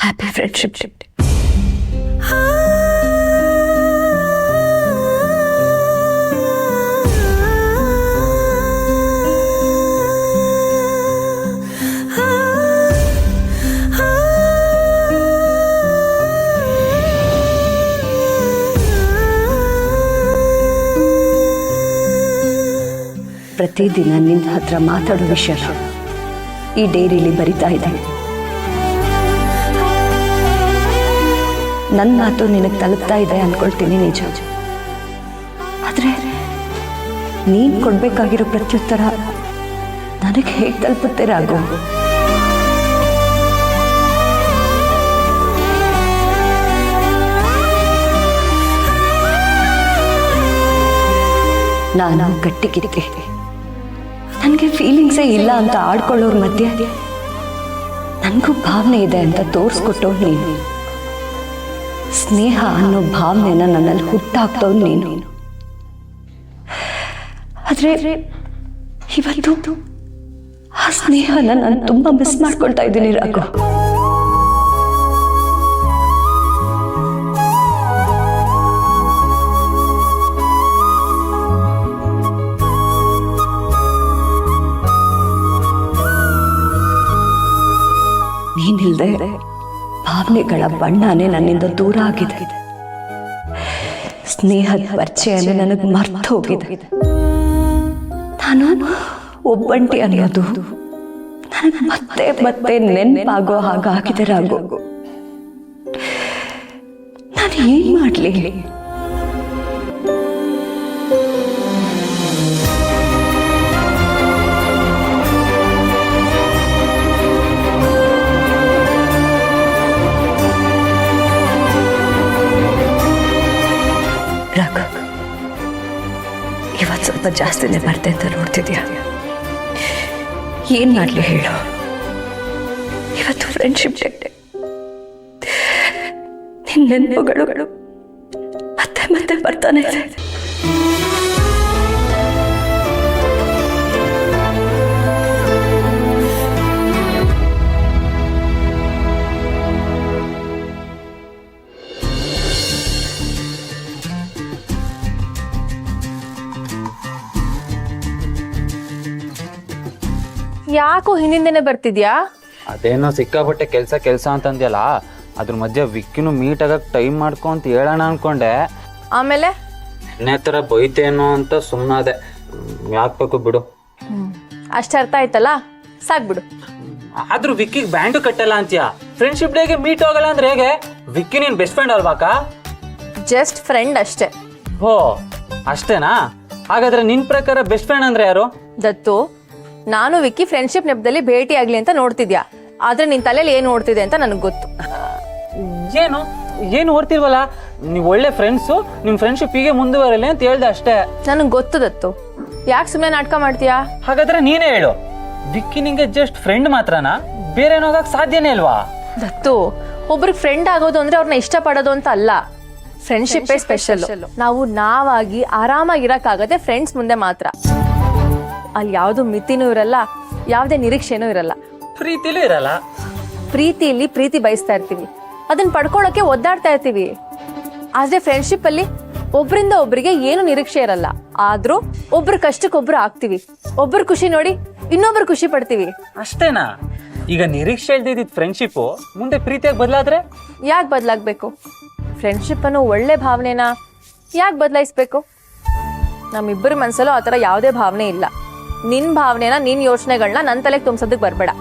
Happy friendship day. ಪ್ರತಿದಿನ ನಿನ್ನ ಹತ್ರ ಮಾತಾಡೋ ವಿಷಯ ಈ ಡೈರಿಲಿ ಬರಿತಾ ಇದ್ದೀನಿ. ನನ್ನ ಮಾತು ನಿನಗೆ ತಲುಪ್ತಾ ಇದೆ ಅನ್ಕೊಳ್ತೀನಿ ನಿಜ. ಆದ್ರೆ ನೀನ್ ಕೊಡ್ಬೇಕಾಗಿರೋ ಪ್ರತ್ಯುತ್ತರ ನನಗೆ ಹೇಗೆ ತಲುಪುತ್ತೆ ರಾಘು? ನಾನು ಗಟ್ಟಿಗಿರಿಕೆ ನನಗೆ ಫೀಲಿಂಗ್ಸೇ ಇಲ್ಲ ಅಂತ ಆಡ್ಕೊಳ್ಳೋರ್ ಮಧ್ಯೆ ನನಗೂ ಭಾವನೆ ಇದೆ ಅಂತ ತೋರಿಸ್ಕೊಟ್ಟವ್ ನೀನು. ಸ್ನೇಹ ಅನ್ನೋ ಭಾವನೆನ ನನ್ನಲ್ಲಿ ಹುಟ್ಟಾಕ್ತವ್ ನೀನು. ಆದ್ರೆ ಇವತ್ತು ಆ ಸ್ನೇಹನ ನಾನು ತುಂಬಾ ಮಿಸ್ ಮಾಡ್ಕೊಳ್ತಾ ಇದ್ದೀನಿ ರಾಘು. ನೀನಿಲ್ದೆ ಭಾವನೆಗಳ ಬಣ್ಣನೇ ನನ್ನಿಂದ ದೂರ ಆಗಿದೆ. ಸ್ನೇಹದ ಪರಿಚಯನೇ ನನಗೆ ಮರ್ತು ಹೋಗಿದೆ. ನಾನು ಒಬ್ಬಂಟಿ ಅನ್ನೋದು ನನಗೆ ಮತ್ತೆ ಮತ್ತೆ ನೆನಪಾಗೋ ಹಾಗಾಗಿದೆ ರಾಘು. ನಾನು ಏನ್ ಮಾಡ್ಲಿ? ರಾಘು, ಇವತ್ತು ಸ್ವಲ್ಪ ಜಾಸ್ತಿನೇ ಬರ್ತೆ ಅಂತ ನೋಡ್ತಿದ್ಯಾ? ಏನ್ ಮಾಡ್ಲಿ ಹೇಳು? ಇವತ್ತು ಫ್ರೆಂಡ್ಶಿಪ್ ಡೇ. ನಿನ್ನ ನೆನಪುಗಳು ಮತ್ತೆ ಮತ್ತೆ ಬರ್ತಾನೆ ಇದೆ. ಯಾಕೋ ಹಿಂದಿಂದೇನೆ ಬರ್ತಿದ್ಯಾ? ಅದೇನೋ ಸಿಕ್ಕಾಪಟ್ಟೆ ಕೆಲ್ಸ ಅಂತಂದ್ಯಲ್ಲ, ಅದ್ರ ಮಧ್ಯೆ ವಿಕ್ಕಿನೂ ಮೀಟ್ ಆಗಕ್ ಟೈಮ್ ಮಾಡ್ಕೊ ಅಂತ ಹೇಳೋಣ ಅನ್ಕೊಂಡೆ. ಆಮೇಲೆ ಎಣ್ಣೆ ತರ ಬೈತೇನೋ ಅಂತ ಸುಮ್ಮನಾದೆ. ಯಾಕಬೇಕು ಬಿಡು. ಅಷ್ಟ ಅರ್ಥ ಆಯ್ತಲ್ಲ, ಸಾಕ್ಬಿಡು. ಆದ್ರೂ ವಿಕ್ಕಿಗೆ ಬ್ಯಾಂಡು ಕಟ್ಟಲ್ಲ ಅಂತ್ಯಾ? ಫ್ರೆಂಡ್ಶಿಪ್ ಡೇಗೆ ಮೀಟ್ ಹೋಗಲ್ಲ ಅಂದ್ರೆ ಹೇಗೆ? ವಿಕ್ಕಿ ನೀನ್ ಬೆಸ್ಟ್ ಫ್ರೆಂಡ್ ಅಲ್ವಾಕ? ಜಸ್ಟ್ ಫ್ರೆಂಡ್ ಅಷ್ಟೇ. ಹೋ ಅಷ್ಟೇನಾ? ಹಾಗಾದ್ರೆ ನಿನ್ ಪ್ರಕಾರ ಬೆಸ್ಟ್ ಫ್ರೆಂಡ್ ಅಂದ್ರೆ ಯಾರು? ದತ್ತು, ನಾನು ವಿಕ್ಕಿ ಫ್ರೆಂಡ್ಶಿಪ್ ನೆಪದಲ್ಲಿ ಭೇಟಿ ಆಗ್ಲಿ ಅಂತ ನೋಡ್ತಿದ್ಯಾ, ಆದ್ರೆ ನಿನ್ ತಲೆಯಲ್ಲಿ ಏನ್ ನೋಡ್ತಿದೆ ಅಂತ ನನಗೆ ಗೊತ್ತು. ಏನು ಓಡ್ತಿಲ್ವಲ್ಲ? ನೀವ್ ಒಳ್ಳೆ ಫ್ರೆಂಡ್ಸು, ನಿಮ್ ಫ್ರೆಂಡ್ಶಿಪ್ ಹೀಗೆ ಮುಂದುವರಲಿ ಅಂತ ಹೇಳ್ದೆ ಅಷ್ಟೇ. ನನಗೆ ಗೊತ್ತು ದತ್ತು, ಯಾಕೆ ಸುಮ್ಮನೆ ನಾಟಕ ಮಾಡ್ತೀಯಾ? ಹಾಗಾದ್ರೆ ನೀನೇ ಹೇಳು, ವಿಕ್ಕಿ ನಿಂಗೆ ಜಸ್ಟ್ ಫ್ರೆಂಡ್ ಮಾತ್ರನಾ? ಬೇರೆ ಹೋಗಕ್ ಸಾಧ್ಯನೇ ಇಲ್ವಾ? ದತ್ತು, ಒಬ್ರಿಗೆ ಫ್ರೆಂಡ್ ಆಗೋದು ಅಂದ್ರೆ ಅವ್ರನ್ನ ಇಷ್ಟಪಡೋದು ಅಂತ ಅಲ್ಲ. Friendship special. ನಾವು ನಾವಾಗಿ ಆರಾಮಾಗಿರಕ್ಕಾಗದೆ ಫ್ರೆಂಡ್ಸ್ ಮುಂದೆ ಮಾತ್ರ. ಅಲ್ಲಿ ಯಾವ್ದು ಮಿತಿನೂ ಇರಲ್ಲ, ಯಾವ್ದೇ ನಿರೀಕ್ಷೆನೂ ಇರಲ್ಲ. ಪ್ರೀತಿಲೂ ಇರಲ್ಲ. ಪ್ರೀತಿಯಲ್ಲಿ ಪ್ರೀತಿ ಬಯಸ್ತಾ ಇರ್ತೀವಿ, ಅದನ್ನ ಪಡ್ಕೊಳ್ಳೋಕೆ ಒದ್ದಾಡ್ತಾ ಇರ್ತೀವಿ. ಆದ್ರೆ ಫ್ರೆಂಡ್ಶಿಪ್ ಅಲ್ಲಿ ಒಬ್ರಿಂದ ಒಬ್ರಿಗೆ ಏನು ನಿರೀಕ್ಷೆ ಇರಲ್ಲ, ಆದ್ರೂ ಒಬ್ರು ಕಷ್ಟಕ್ಕೊಬ್ರು ಆಗ್ತೀವಿ. ಒಬ್ರು ಖುಷಿ ನೋಡಿ ಇನ್ನೊಬ್ರು ಖುಷಿ ಪಡ್ತೀವಿ. ಅಷ್ಟೇನಾ? ಈಗ ನಿರೀಕ್ಷೆ ಇಲ್ದಿದ್ದ ಫ್ರೆಂಡ್ಶಿಪ್ ಮುಂದೆ ಪ್ರೀತಿಯಾಗಿ ಬದಲಾದ್ರೆ ಯಾಕೆ ಬದಲಾಗ್ಬೇಕು? ಫ್ರೆಂಡ್ಶಿಪ್ ಅನ್ನೋ ಒಳ್ಳೆ ಭಾವನೆನ ಯಾಕೆ ಬದಲಾಯಿಸ್ಬೇಕು? ನಮ್ಮಿಬ್ಬರ ಮನ್ಸಲ್ಲೂ ಆತರ ಯಾವುದೇ ಭಾವನೆ ಇಲ್ಲ. ನಿನ್ ಭಾವನೆನ, ನಿನ್ ಯೋಚನೆಗಳನ್ನ ನನ್ನ ತಲೆಗೆ ತುಂಬಿಸೋದಕ್ಕೆ ಬರ್ಬೇಡ.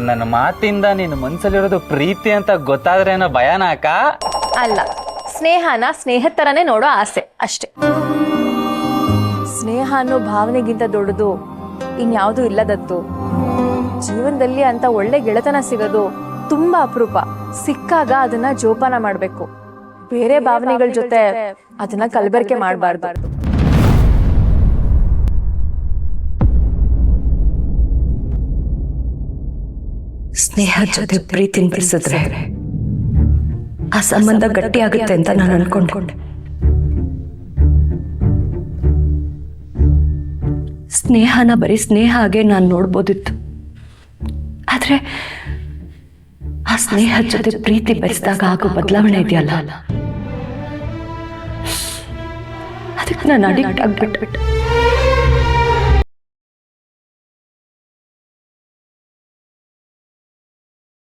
ನನ್ನ ಮಾತಿಂದ ನಿನ್ನ ಮನ್ಸಲ್ಲಿರೋದು ಪ್ರೀತಿ ಅಂತ ಗೊತ್ತಾದ್ರೆ ಏನೋ ಭಯಾನಕ? ಅಲ್ಲ, ಸ್ನೇಹನ ಸ್ನೇಹದ ತರನೇ ನೋಡೋ ಆಸೆ ಅಷ್ಟೇ. ಸ್ನೇಹ ಅನ್ನೋ ಭಾವನೆಗಿಂತ ದೊಡ್ಡದು ಇನ್ಯಾವುದೂ ಇಲ್ಲದತ್ತು. ಜೀವನದಲ್ಲಿ ಅಂತ ಒಳ್ಳೆ ಗೆಳೆತನ ಸಿಗೋದು ತುಂಬಾ ಅಪರೂಪ. ಸಿಕ್ಕಾಗ ಅದನ್ನ ಜೋಪಾನ ಮಾಡ್ಬೇಕು. ಬೇರೆ ಭಾವನೆಗಳ ಜೊತೆ ಅದನ್ನ ಕಲಬೆರಕೆ ಮಾಡಬಾರ್ದು. ಸ್ನೇಹ ಜೊತೆ ಪ್ರೀತಿನ ಬೆಳೆಸಿದ್ರೆ ಆ ಸಂಬಂಧ ಗಟ್ಟಿ ಆಗುತ್ತೆ ಅಂತ ನಾನು ಅನ್ಕೊಂಡೆ. ಸ್ನೇಹನ ಬರೀ ಸ್ನೇಹ ಹಾಗೆ ನಾನು ನೋಡ್ಬೋದಿತ್ತು. ಆದ್ರೆ ಆ ಸ್ನೇಹ ಜೊತೆ ಪ್ರೀತಿ ಬೆರೆಸಿದಾಗ ಆಗೋ ಬದಲಾವಣೆ ಇದೆಯಲ್ಲ, ಅದಕ್ಕೆ ನಾನು ಅಡಿಕ್ಟ್ ಆಗ್ಬಿಟ್ಟು